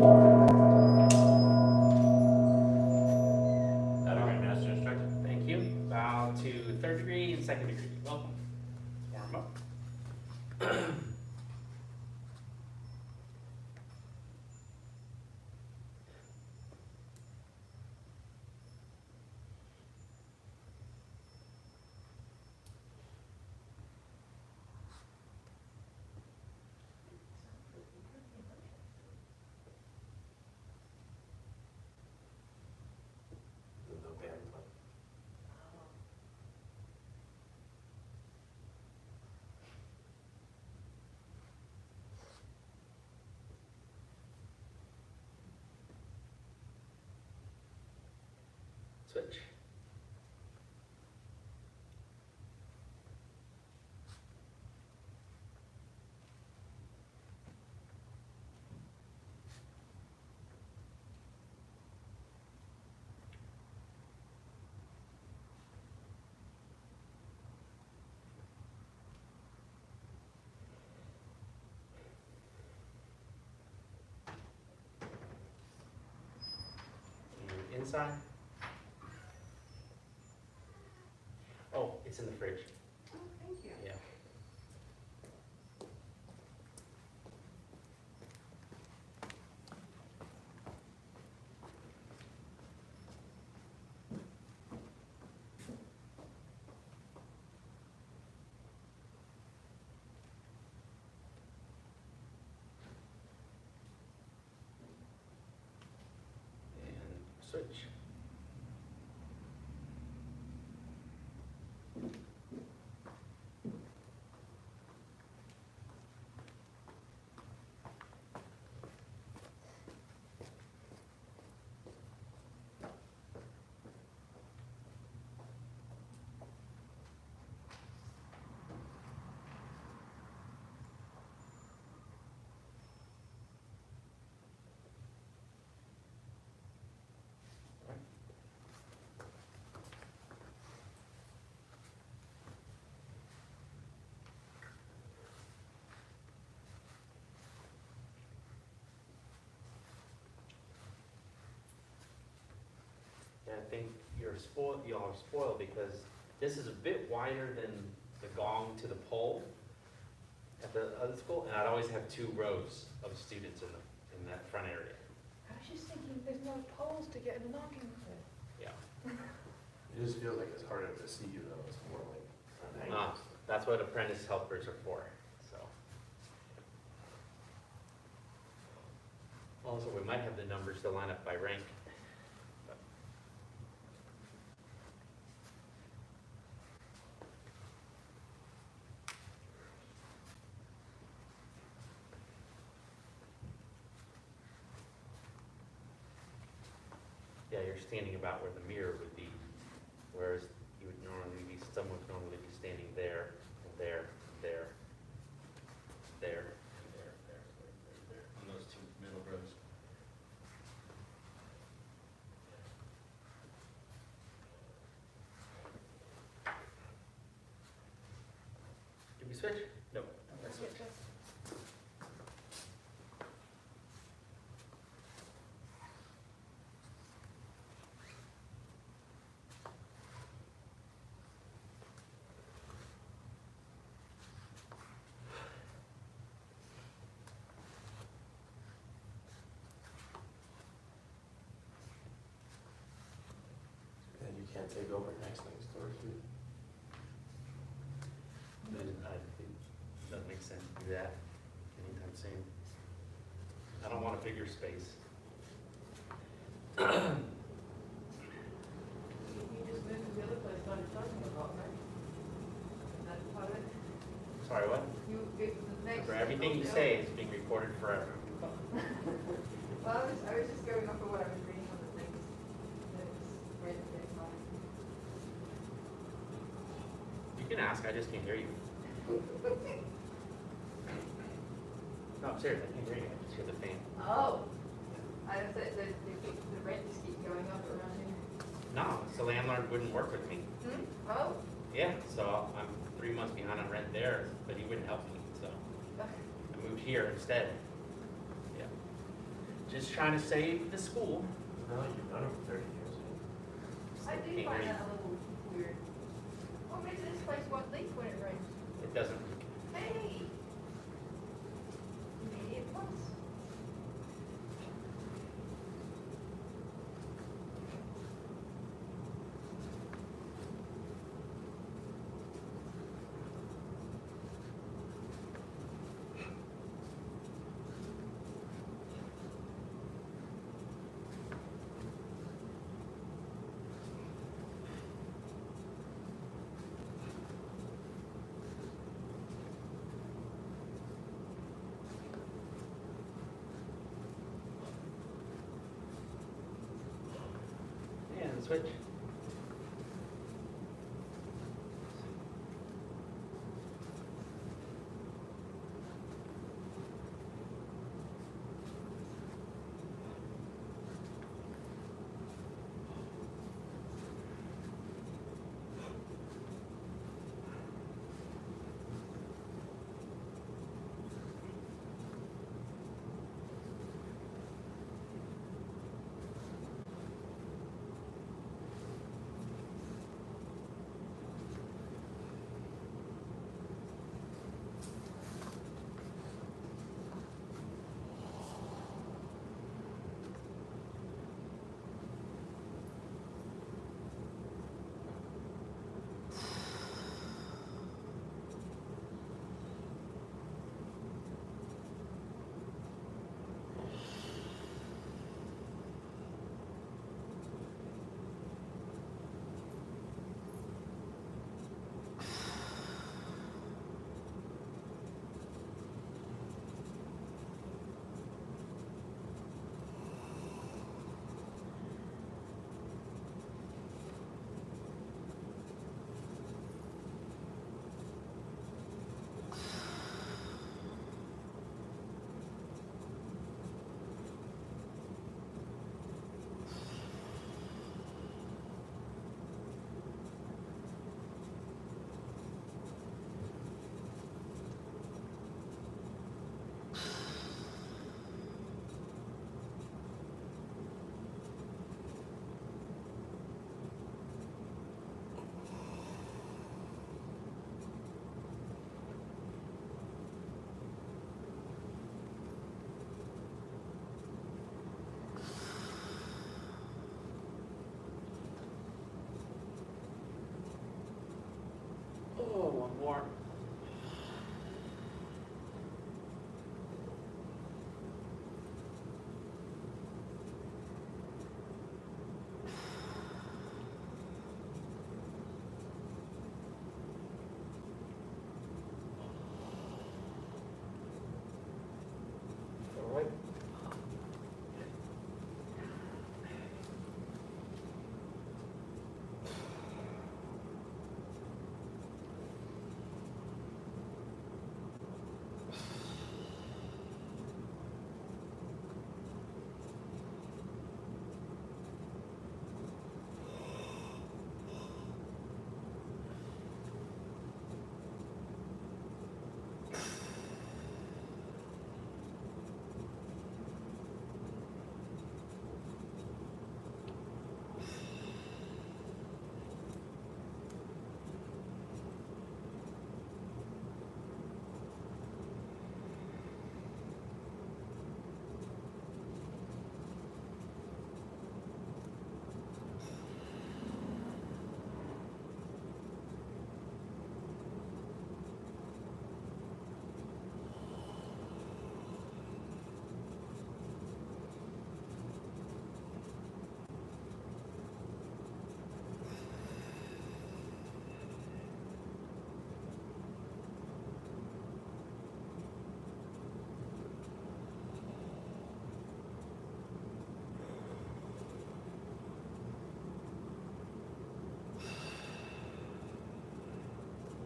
Grand Master instructor. Thank you. Bow to third degree and second degree. Welcome. Let's warm up. No band play. Switch. And inside. Oh, it's in the fridge. Oh, thank you. Yeah. And switch. Yeah, I think y'all are spoiled because this is a bit wider than the gong to the pole at the other school, and I'd always have 2 rows of students in that front area. I was just thinking, there's no poles to get in the knocking with. Yeah. It just feels like it's harder to see you though, it's more like an Ah, angle. that's what apprentice helpers are for, so. Also, we might have the numbers to line up by rank. But- Yeah, you're standing about where the mirror would be, whereas you would normally be, someone would normally be standing there, and there, and there, there, and there, there, on those 2 middle rows. Did we switch? No. Let's switch. And you can't take over next door too. Then I think it doesn't make sense to do that anytime soon. I don't want a bigger space. You just moved to the other place I was talking about, right? That's part of it? Sorry, what? You, the next. For everything you say is being recorded forever. Well, I was just going off of what I was reading on the things. That was where the things are. You can ask, I just can't hear you. No, I'm serious, I can't hear you, I just hear the fan. Oh, I was saying, the rent just keep going up around here. No, so landlord wouldn't work with me. Hmm? Oh. Yeah, so I'm 3 months behind on rent there, but he wouldn't help me, so I moved here instead. Yeah. Just trying to save the school. It's not like you've done it for 30 years. I do Can't find read. that a little weird. Well, maybe this place won't leak when it rains. It doesn't. Hey! Immediate plus. And switch. Oh, one more. All right.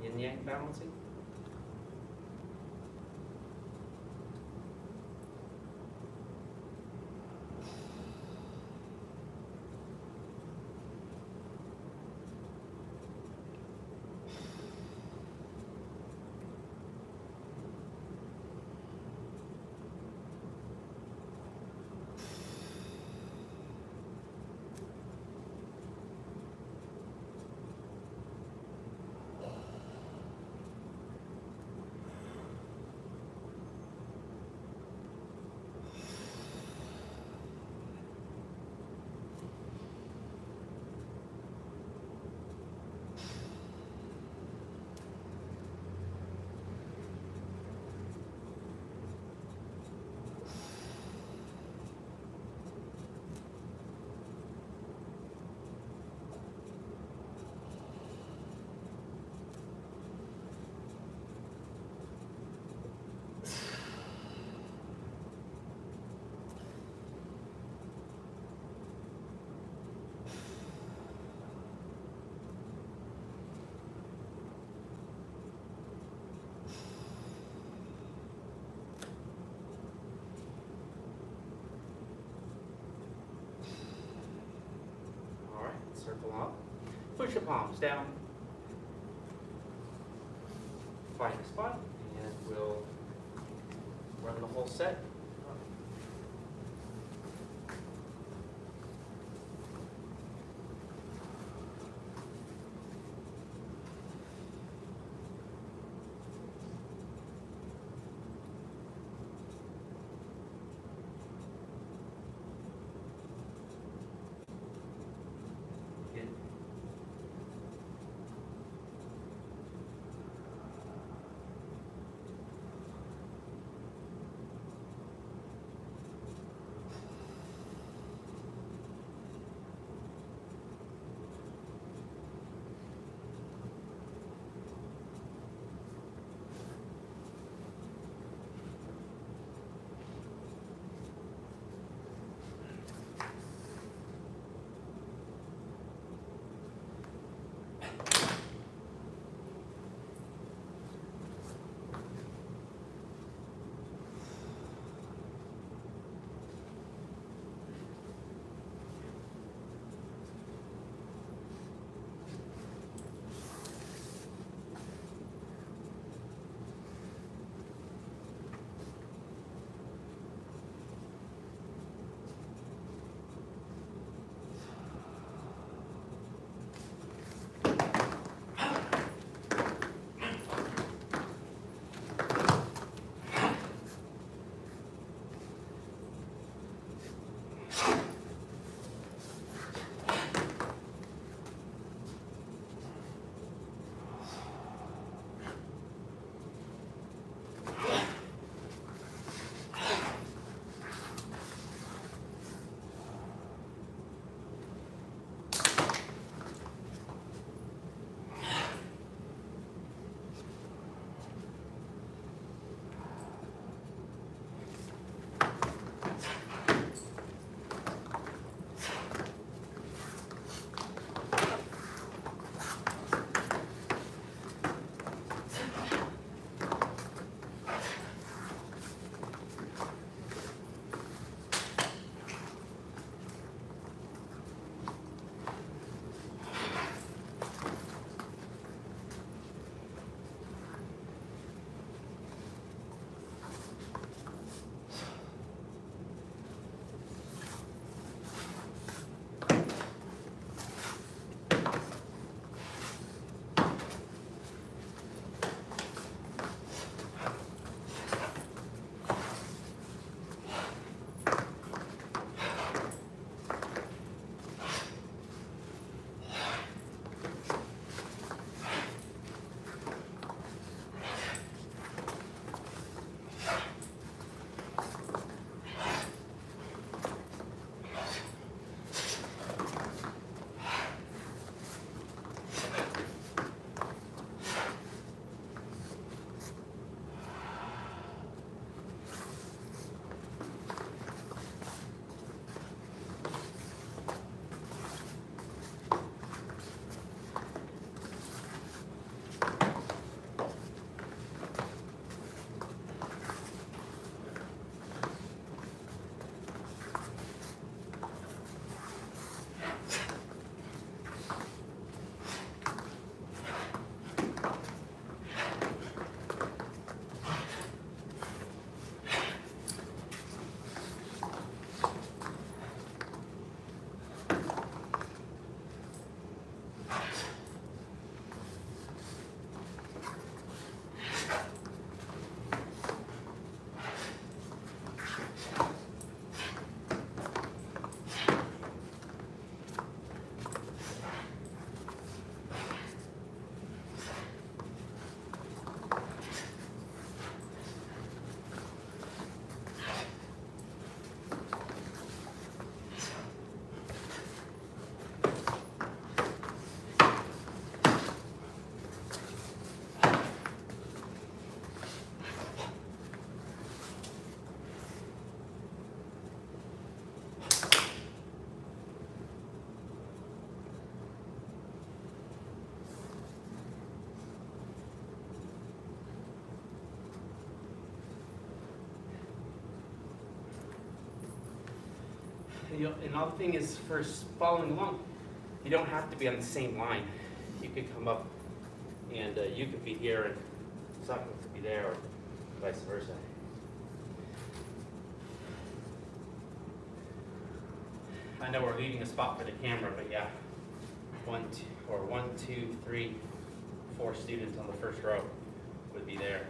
Yin yang balancing. Push your palms down. Find a spot, and we'll run the whole set. Good. Another thing is for following along, You don't have to be on the same line. You could come up and you could be here and Sutton could be there, or vice versa. I know we're leaving a spot for the camera, but yeah, 1, 2, 3, 4 students on the first row would be there.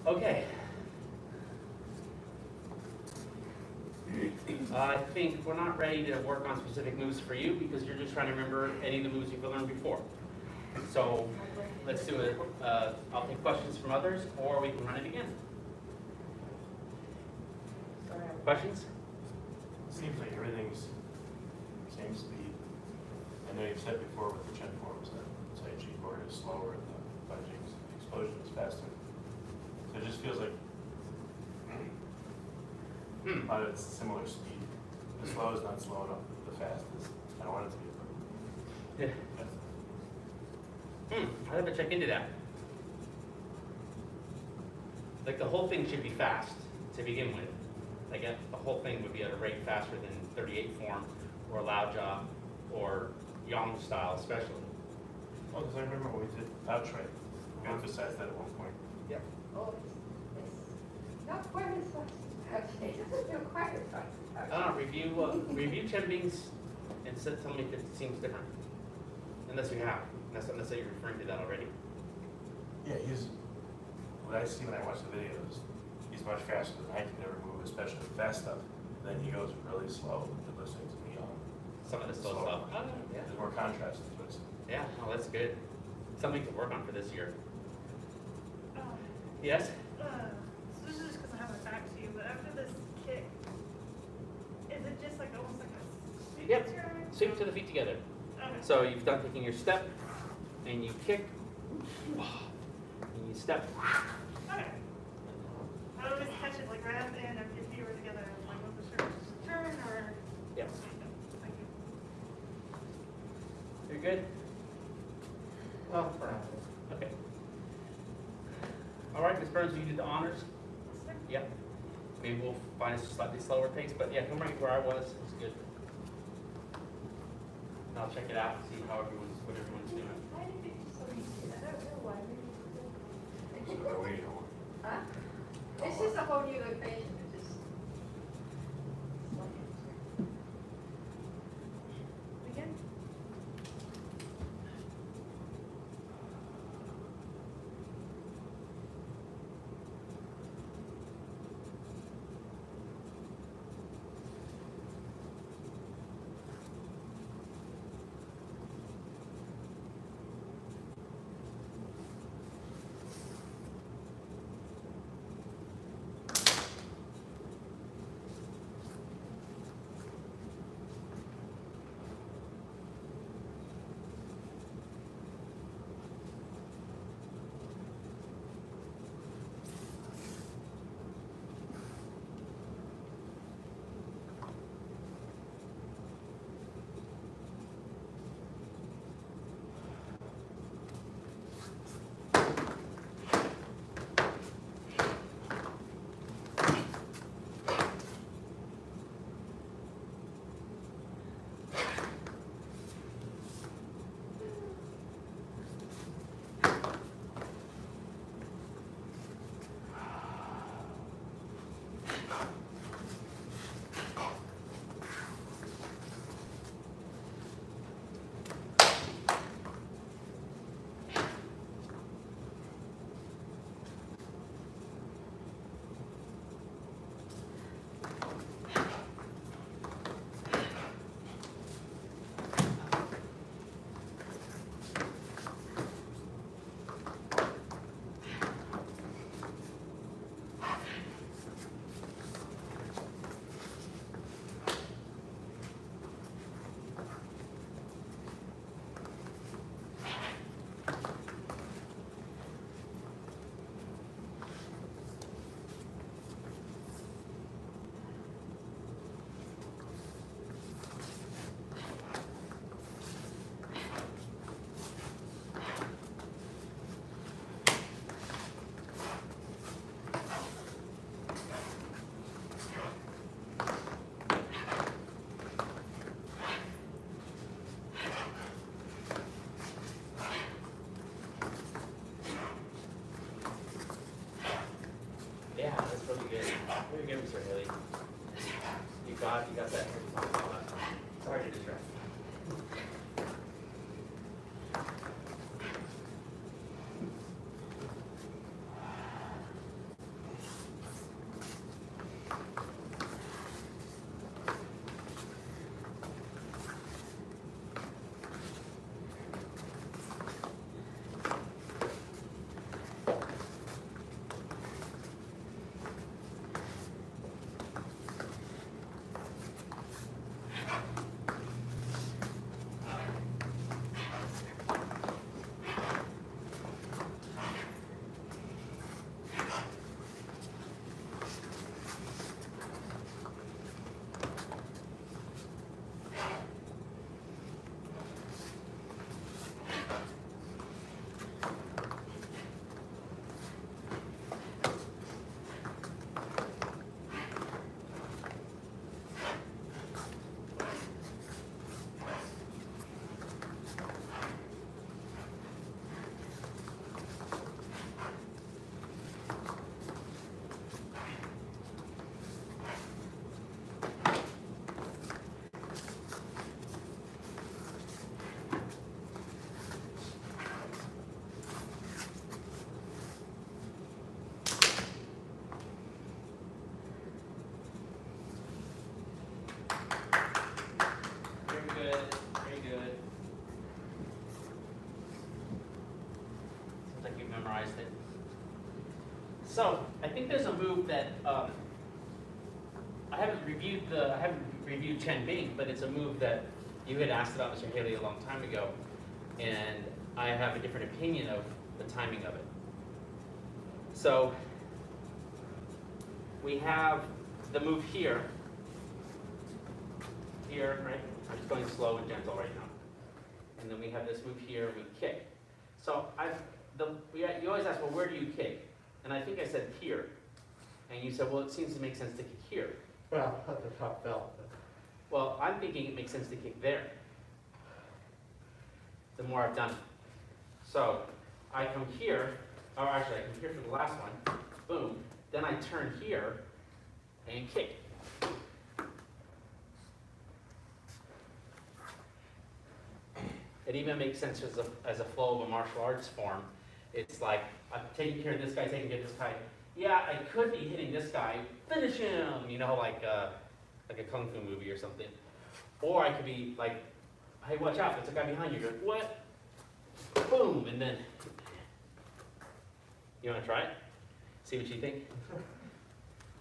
Okay. I think we're not ready to work on specific moves for you because you're just trying to remember any of the moves you've learned before. So let's do it. I'll take questions from others, or we can run it again. Questions? Seems like everything's same speed. I know you've said before with the Chen forms that say G board is slower, the budging explosion is faster. So it just feels like a lot of it's similar speed. The slow is not slow enough, the fast is, I don't want it to be. Yeah. That's- I'd have to check into that. Like the whole thing should be fast to begin with. Like the whole thing would be at a rate faster than 38 form or Laoja or Yang style especially. Well, because I remember when we did outright, we emphasized that at one point. Yep. Oh, it's not quite as fast as actually, it doesn't feel quite as fast as I don't know, review Chen Bing's and tell me if it seems different. Unless you have, unless you're referring to that already. Yeah, what I see when I watch the videos, he's much faster than I can ever move, especially the fast stuff. Then he goes really slow to listening to me on. Some of the slow Slower. stuff. Oh, yeah. There's more contrast to it. Yeah, oh, that's good. Something to work on for this year. Um, Yes? So this is just because I have a fact to you, but after this kick, is it just like almost like a sweep Yep. to your right? Sweep to the feet together. Okay. So you've done taking your step, and you kick, and you step. Okay. I always catch it like right at the end after your feet were together, like with the turn or. Yep. Thank you. You're good? Well, for now. Okay. All right, Ms. Burns, you did the honors? Yes, sir. Yep. Maybe we'll find a slightly slower pace, but yeah, come right where I was. It's good. And I'll check it out and see what everyone's doing. Why did it just so easy? I don't know why. Maybe So that way you don't. Huh? It's just a whole new location, it just. Again? forget, Mr. Haley. You got that. Sorry to distract. Very good, very good. Seems like you memorized it. So, I think there's a move that, I haven't reviewed Chen Bing, but it's a move that you had asked about, Mr. Haley, a long time ago, and I have a different opinion of the timing of it. So, we have the move here, right? I'm just going slow and gentle right now. And then we have this move here, and we kick. So you always ask, well, where do you kick? And I think I said here. And you said, well, it seems to make sense to kick here. Well, at the top belt. Well, I'm thinking it makes sense to kick there. The more I've done it. So I come here, or actually I come here for the last one, boom. Then I turn here and kick. It even makes sense as a flow of a martial arts form. It's like, I'm taking care of this guy, taking care of this guy. Yeah, I could be hitting this guy, finish him, you know, like a kung fu movie or something. Or I could be like, hey, watch out, there's a guy behind you. You're like, what? Boom, and then, you want to try it? See what you think?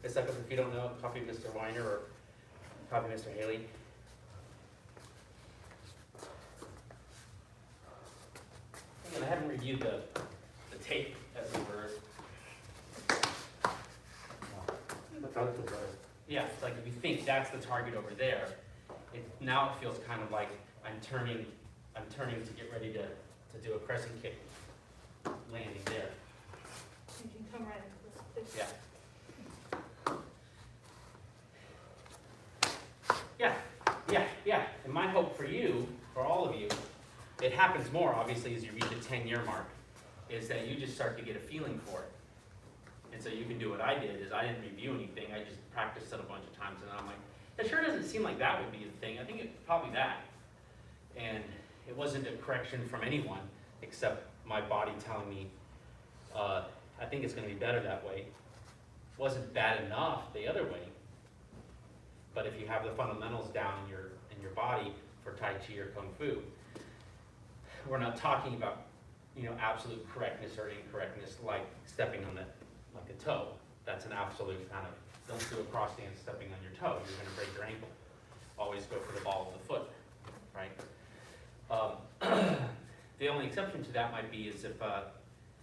It's like, if you don't know, copy Mr. Weiner or copy Mr. Haley. And I haven't reviewed the tape as it were. Yeah, it's like if you think that's the target over there, now it feels kind of like I'm turning to get ready to do a crescent kick, landing there. You can come right into this. Yeah. And my hope for you, for all of you, it happens more obviously as you reach the 10-year mark, is that you just start to get a feeling for it. And so you can do what I did, is I didn't review anything, I just practiced it a bunch of times, and I'm like, it sure doesn't seem like that would be the thing. I think it's probably that. And it wasn't a correction from anyone, except my body telling me, I think it's gonna be better that way. It wasn't bad enough the other way. But if you have the fundamentals down in your body for Tai Chi or Kung Fu, we're not talking about, absolute correctness or incorrectness, like stepping on like a toe. That's an absolute kind of, don't do a cross stance stepping on your toe, you're gonna break your ankle. Always go for the ball of the foot, right? The only exception to that might be is if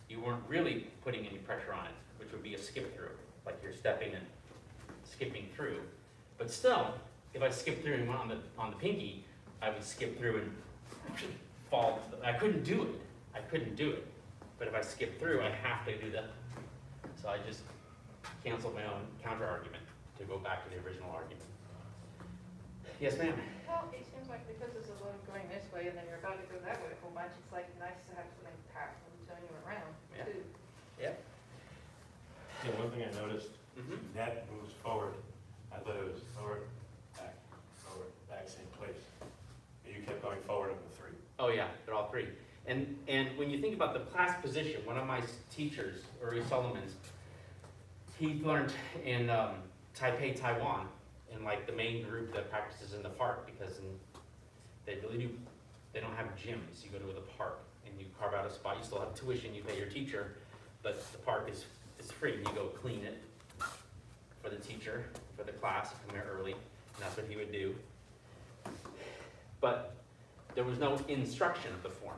you weren't really putting any pressure on it, which would be a skip through, like you're stepping and skipping through. But still, if I skip through and went on the pinky, I would skip through and fall. I couldn't do it. But if I skip through, I have to do that. So I just canceled my own counter argument to go back to the original argument. Yes, ma'am. Well, it seems like because there's a lot of going this way and then you're about to go that way a whole bunch, it's like nice to have something powerful to turn you around Yeah. too. Yep. Yeah, one thing I noticed, Mm-hmm. that moves forward about the class position, one of my teachers, Uri Solomons, he learned in Taipei, Taiwan, in like the main group that practices in the park, because they don't have gyms. You go to the park and you carve out a spot. You still have tuition, you pay your teacher, but the park is free. You go clean it for the teacher, for the class, come here early, and that's what he would do. But there was no instruction of the form.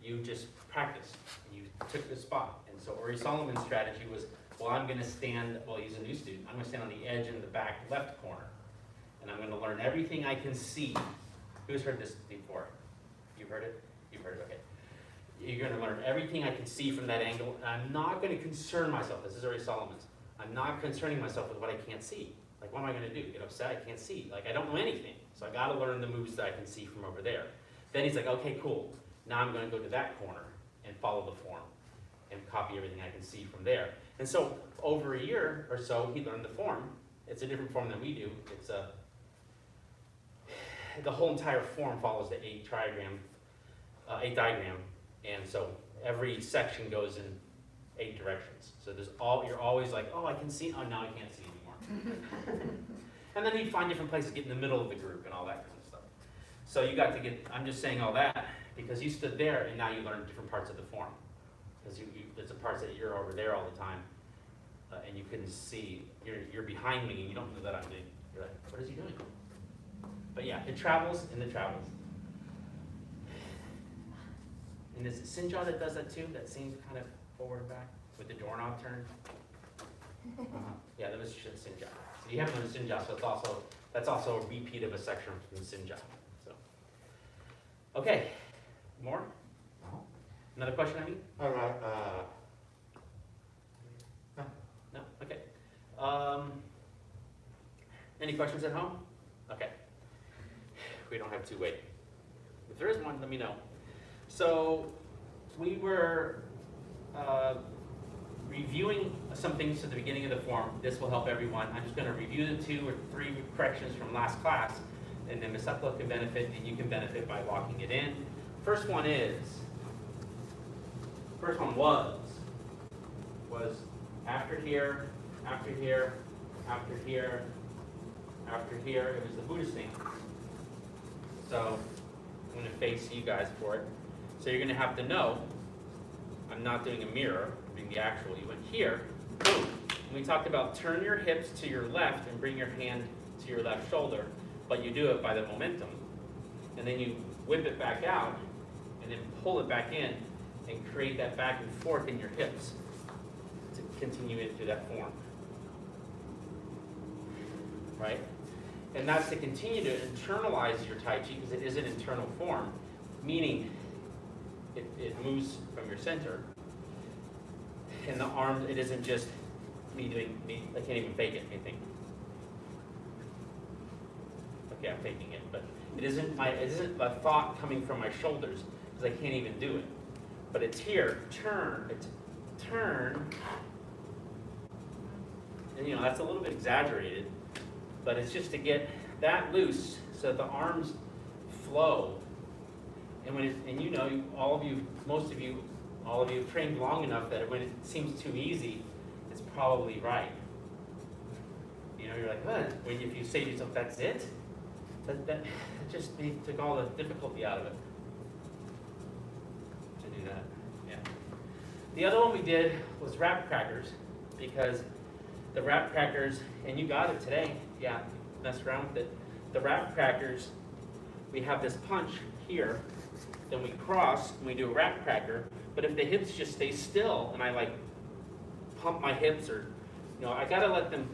You just practiced, and you took the spot. And so Uri Solomon's strategy was, well, I'm gonna stand, well, he's a new student, I'm gonna stand on the edge in the back left corner, and I'm gonna learn everything I can see. Who's heard this before? You've heard it? You've heard it, okay. You're gonna learn everything I can see from that angle, and I'm not gonna concern myself, this is Uri Solomon's, I'm not concerning myself with what I can't see. Like, what am I gonna do? Get upset? I can't see. Like, I don't know anything. So I gotta learn the moves that I can see from over there. Then he's like, okay, cool. Now I'm gonna go to that corner and follow the form and copy everything I can see from there. And so over a year or so, he learned the form. It's a different form than we do. It's the whole entire form follows the 8 diagram. And so every section goes in 8 directions. So you're always like, oh, I can see, oh, now I can't see anymore. And then you find different places, get in the middle of the group and all that kind of stuff. So you got to get, I'm just saying all that because you stood there and now you learned different parts of the form. Because there's a parts that you're over there all the time and you couldn't see, you're behind me and you don't know that I'm doing. You're like, what is he doing? But yeah, it travels and it travels. And is it Xinjia that does that too? That same kind of forward and back with the doorknob turn? Yeah, that was Xinjia. So you have them in Xinjia, so that's also a repeat of a section from Xinjia. So, okay, more? Another question, I mean? All right, No? Okay. Any questions at home? Okay. We don't have to wait. If there is one, let me know. So we were reviewing some things at the beginning of the form. This will help everyone. I'm just going to review the 2 or 3 corrections from last class, and then Ms. Upload can benefit, and you can benefit by walking it in. First one was after here, after here, after here, after here. It was the Buddhist thing. So I'm going to face you guys for it. So you're going to have to know, I'm not doing a mirror, I'm doing the actual. You went here, boom. And we talked about turn your hips to your left and bring your hand to your left shoulder, but you do it by the momentum. And then you whip it back out and then pull it back in and create that back and forth in your hips to continue into that form. Right? And that's to continue to internalize your Tai Chi because it is an internal form, meaning it moves from your center. And the arms, it isn't just me doing, I can't even fake it, I think. Okay, I'm faking it, but it isn't a thought coming from my shoulders because I can't even do it. But it's here, turn, and that's a little bit exaggerated, but it's just to get that loose so the arms flow. And most of you have trained long enough that when it seems too easy, it's probably right. You're like, what? If you say to yourself, that's it? That just took all the difficulty out of it to do that. Yeah. The other one we did was wrap crackers, because the wrap crackers, and you got it today, yeah, mess around with it. The wrap crackers, we have this punch here, then we cross and we do a wrap cracker, but if the hips just stay still and I like pump my hips or, I gotta let them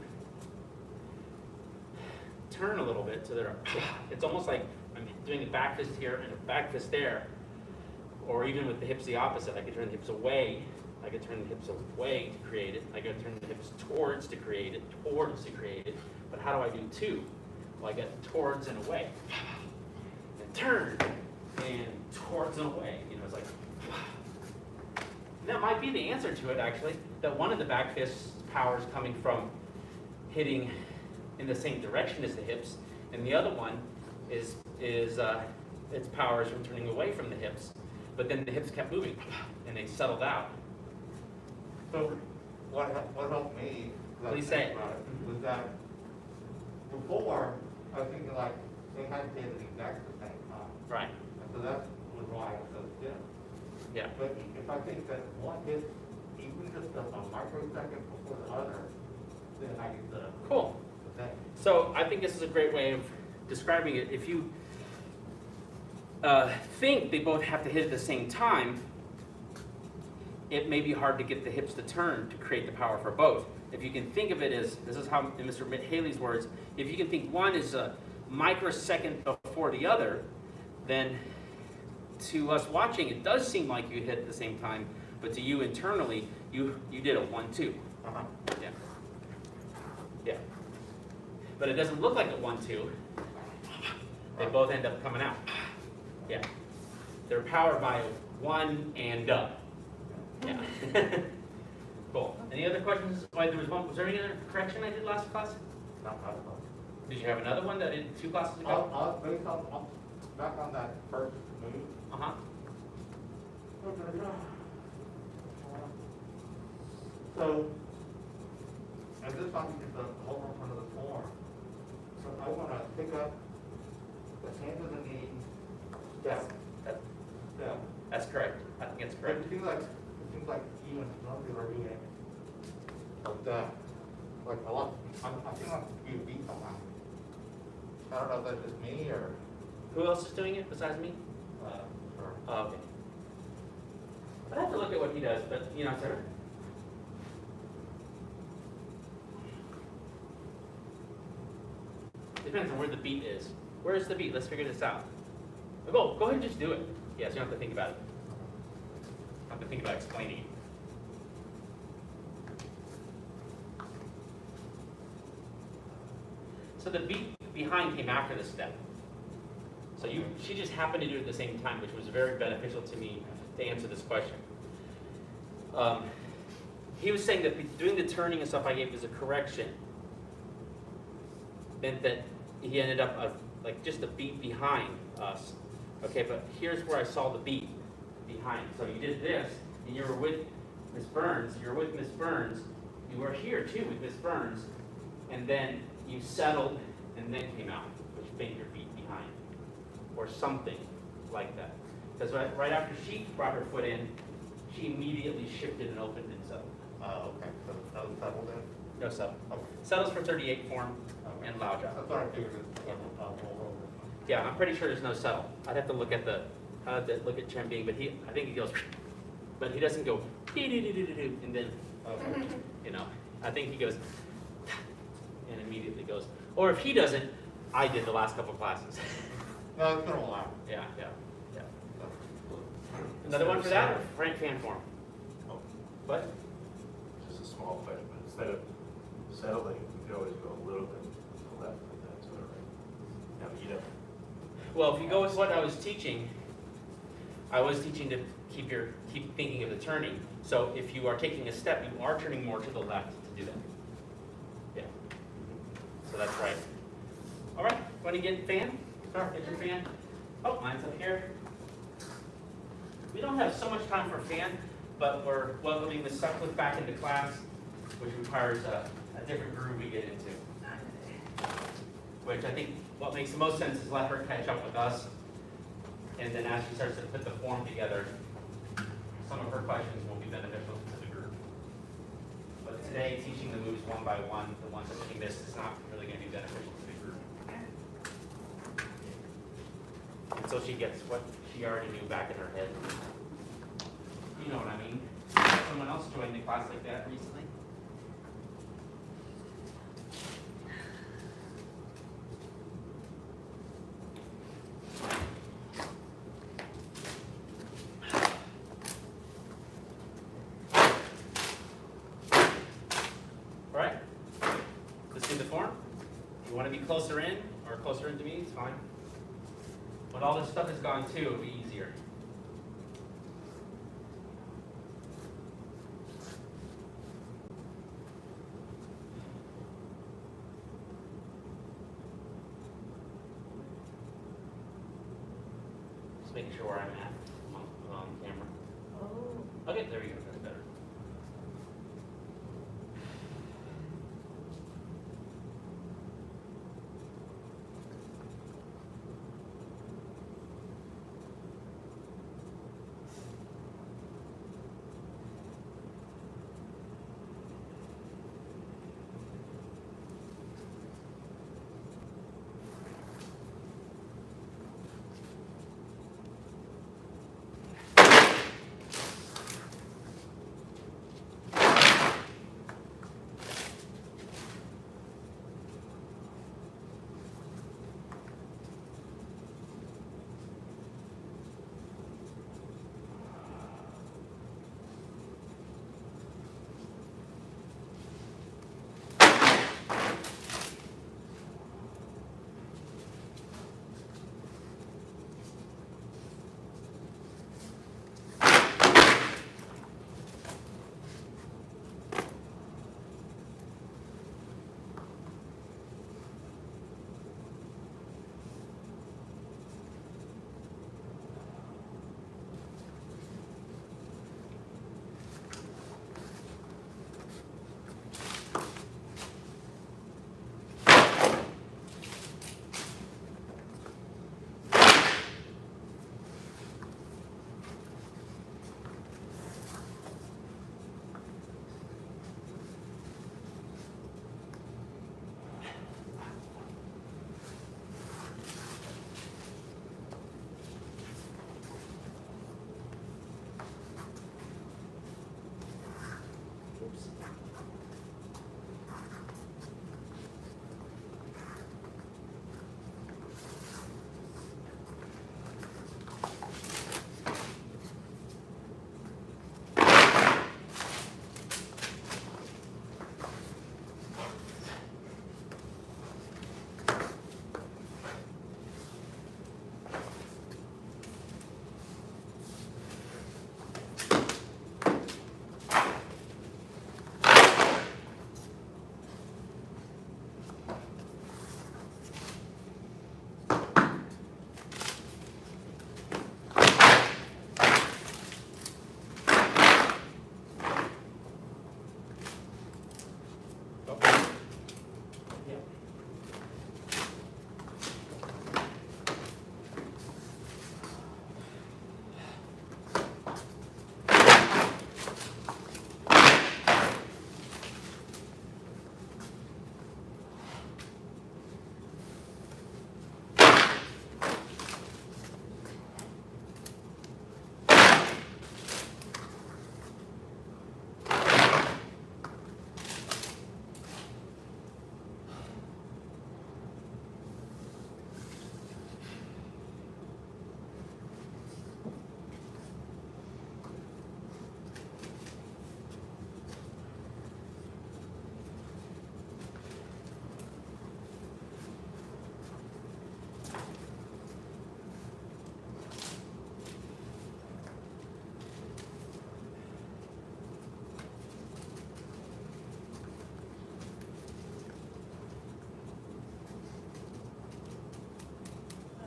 turn a little bit so it's almost like I'm doing a back fist here and a back fist there, or even with the hips the opposite. I could turn the hips away, I could turn the hips away to create it, I could turn the hips towards to create it, but how do I do 2? Well, I get towards and away, and turn, and towards and away, it's like, and that might be the answer to it actually, that one of the back fist powers coming from hitting in the same direction as the hips, and the other one is its powers from turning away from the hips, but then the hips kept moving, and they settled out. So what helped me, like, Please say it. about it, was that before, I was thinking like, they had to hit it exactly the same time. Right, And so that was why I was so stiff. yeah. But if I think that one hit even just a microsecond before the other, then I get the Cool. thing. So I think this is a great way of describing it. If you think they both have to hit at the same time, it may be hard to get the hips to turn to create the power for both. If you can think of it as, this is how, in Mr. Haley's words, if you can think one is a microsecond before the other, then to us watching, it does seem like you hit at the same time, but to you internally, you did a 1-2. Uh-huh. Yeah. Yeah. But it doesn't look like a 1-2. They both end up coming out. Yeah. They're powered by one and up. Yeah. Cool. Any other questions? Why there was one? Was there any other correction I did last class? Not at all. Did you have another one that I did 2 classes ago? Based on, back on that first move. Uh-huh. So, and this time is the whole front of the form. So I want to pick up the hand of the knee, step, That- step. That's correct. I think that's But correct. it seems like even muscular doing like that. Like a lot, I feel like you beat someone. I don't know if that's just me or, Who else is doing it besides me? or. Oh, okay. I'd have to look at what he does, but you know, sir. Depends on where the beat is. Where is the beat? Let's figure this out. Go ahead and just do it. Yes, you don't have to think about it. You don't have to think about explaining it. So the beat behind came after the step. So she just happened to do it at the same time, which was very beneficial to me to answer this question. He was saying that doing the turning and stuff I gave as a correction meant that he ended up like just a beat behind us. Okay, but here's where I saw the beat behind. So you did this, and you were with Miss Burns. You were with Miss Burns. You were here too with Miss Burns, and then you settled and then came out, which made your beat behind, or something like that. Because right after she brought her foot in, she immediately shifted and opened and settled. Oh, okay, so that was settled in? No settle. Okay. Settles for 38 form Okay. and loud job. That's what I figured it was, roll over. Yeah, I'm pretty sure there's no settle. I'd have to look at look at Chen Bing, but I think he goes, but he doesn't go dee-dee-dee-dee-dee, and then, Okay. you know, I think he goes and immediately goes. Or if he doesn't, I did the last couple classes. No, it's been a while. Yeah. Another one for that, or Frank fan form? Oh, What? just a small question, but instead of settling, you could always go a little bit to the left like that, sort of right. Now, you know, Well, if you go with what I was teaching to keep thinking of the turning. So if you are taking a step, you are turning more to the left to do that. Yeah. So that's right. All right, want to get fan? Start, get your fan. Oh, mine's up here. We don't have so much time for fan, but we're welcoming Ms. Sutcliffe back into class, which requires a different groove we get into. Which I think what makes the most sense is let her catch up with us. And then as she starts to put the form together, some of her questions will be beneficial to the group. But today, teaching the moves one by one, the ones that she missed, is not really going to be beneficial to the group. Until she gets what she already knew back in her head. You know what I mean? Someone else joined the class like that recently? All right, let's do the form. You want to be closer in or closer into me, it's fine. When all this stuff is gone too, it'll be easier. Just making sure where I'm at on camera. Wait, there we go, that's better.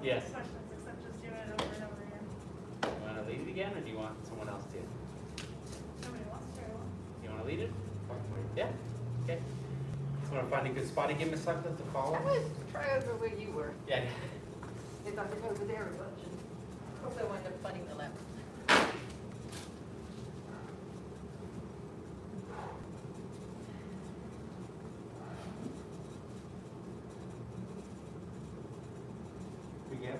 Yes. Questions, except just doing it over and over again. You wanna lead it again, or do you want someone else to? Nobody wants to. You wanna lead it? Yeah, okay. You wanna find a good spot to give Miss Sutcliffe to follow? I was try over where you were. Yeah. If I've been over there a bunch and hope I wind up finding the left. Begin.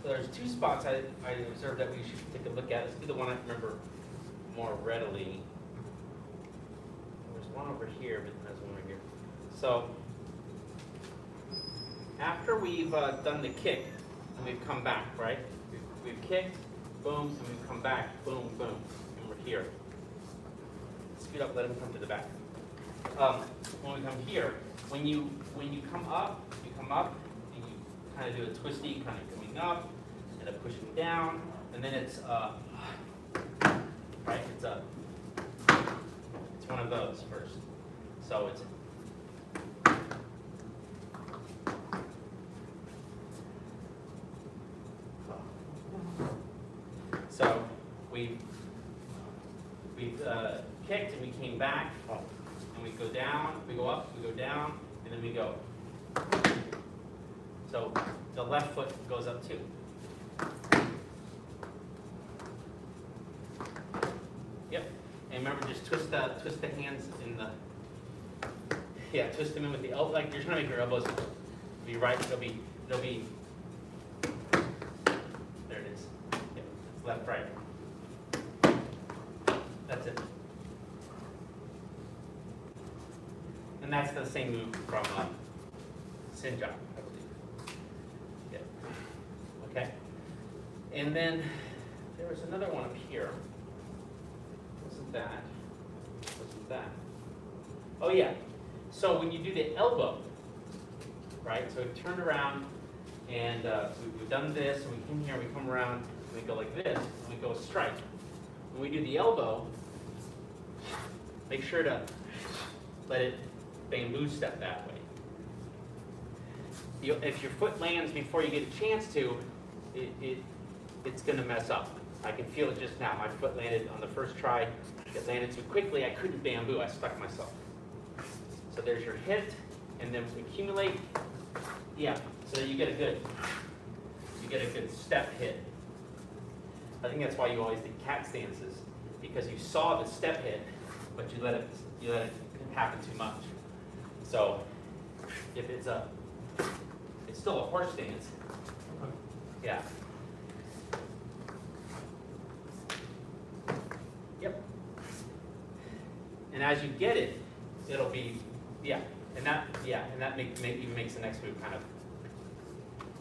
So there's two spots I observed that we should take a look at. Let's do the one I remember more readily. There's one over here, but there's one right here. So after we've done the kick and we've come back, right? We've kicked, boom, and we've come back, boom, boom, and we're here. Speed up, let him come to the back. When we come here, when you come up, and you kind of do a twisty, kind of coming up, and a pushing down, and then it's right? It's one of those first. So it's so we've kicked and we came back, and we go down, we go up, we go down, and then we go. So the left foot goes up too. Yep. And remember, just twist the hands in the. Yeah, twist them in with the elbow. Like you're trying to make your elbows be right. They'll be. There it is. Yep. It's left, right. That's it. And that's the same move from Xinjia, I believe. Yeah. Okay. And then there was another one up here. Wasn't that? Oh yeah. So when you do the elbow, right? So we've turned around and we've done this, and we come here, we come around, and we go like this, and we go strike. When we do the elbow, make sure to let it bamboo step that way. If your foot lands before you get a chance to, it's going to mess up. I can feel it just now. My foot landed on the first try. It landed too quickly. I couldn't bamboo. I stuck myself. So there's your hit, and then accumulate. Yeah. So that you get a good step hit. I think that's why you always did cat stances, because you saw the step hit, but you let it happen too much. So if it's still a horse stance. Yeah. Yep. And as you get it, it'll be and that even makes the next move kind of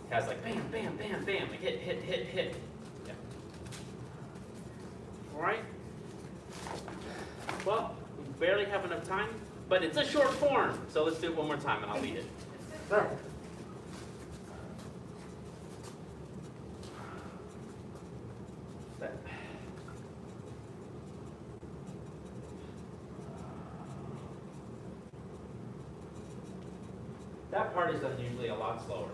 has like bam, bam, bam, bam, like hit. Yeah. All right. Well, we barely have enough time, but it's a short form, so let's do it one more time and I'll lead it. Sure. That part is done usually a lot slower,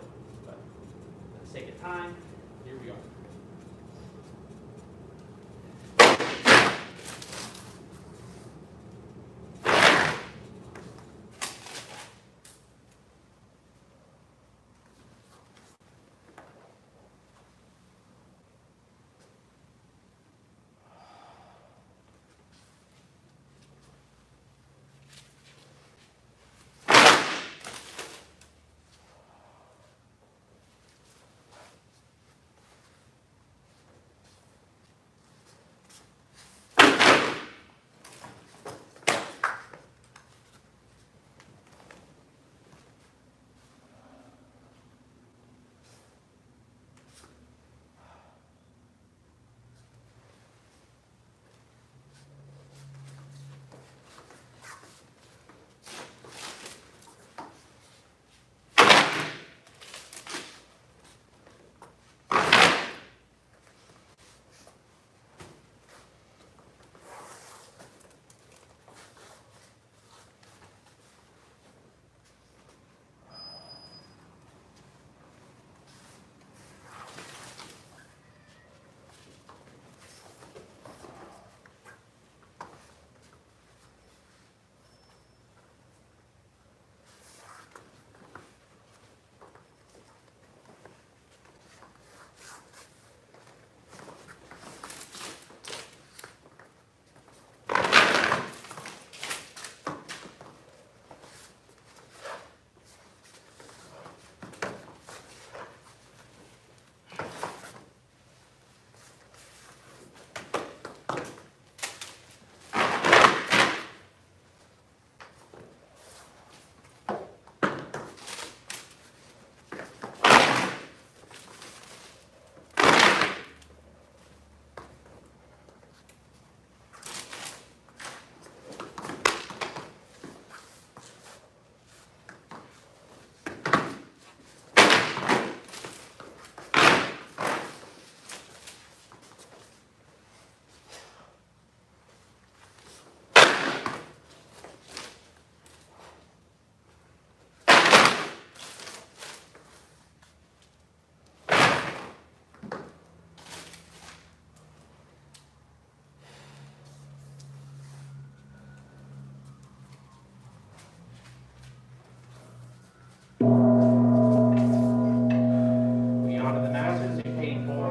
but for the sake of time, here we are.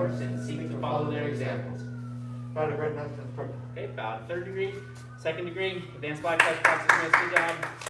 course and seek to follow their examples. By the Grand Master Gohring. Okay, bow to third degree, second degree, advanced black belt practice, good job.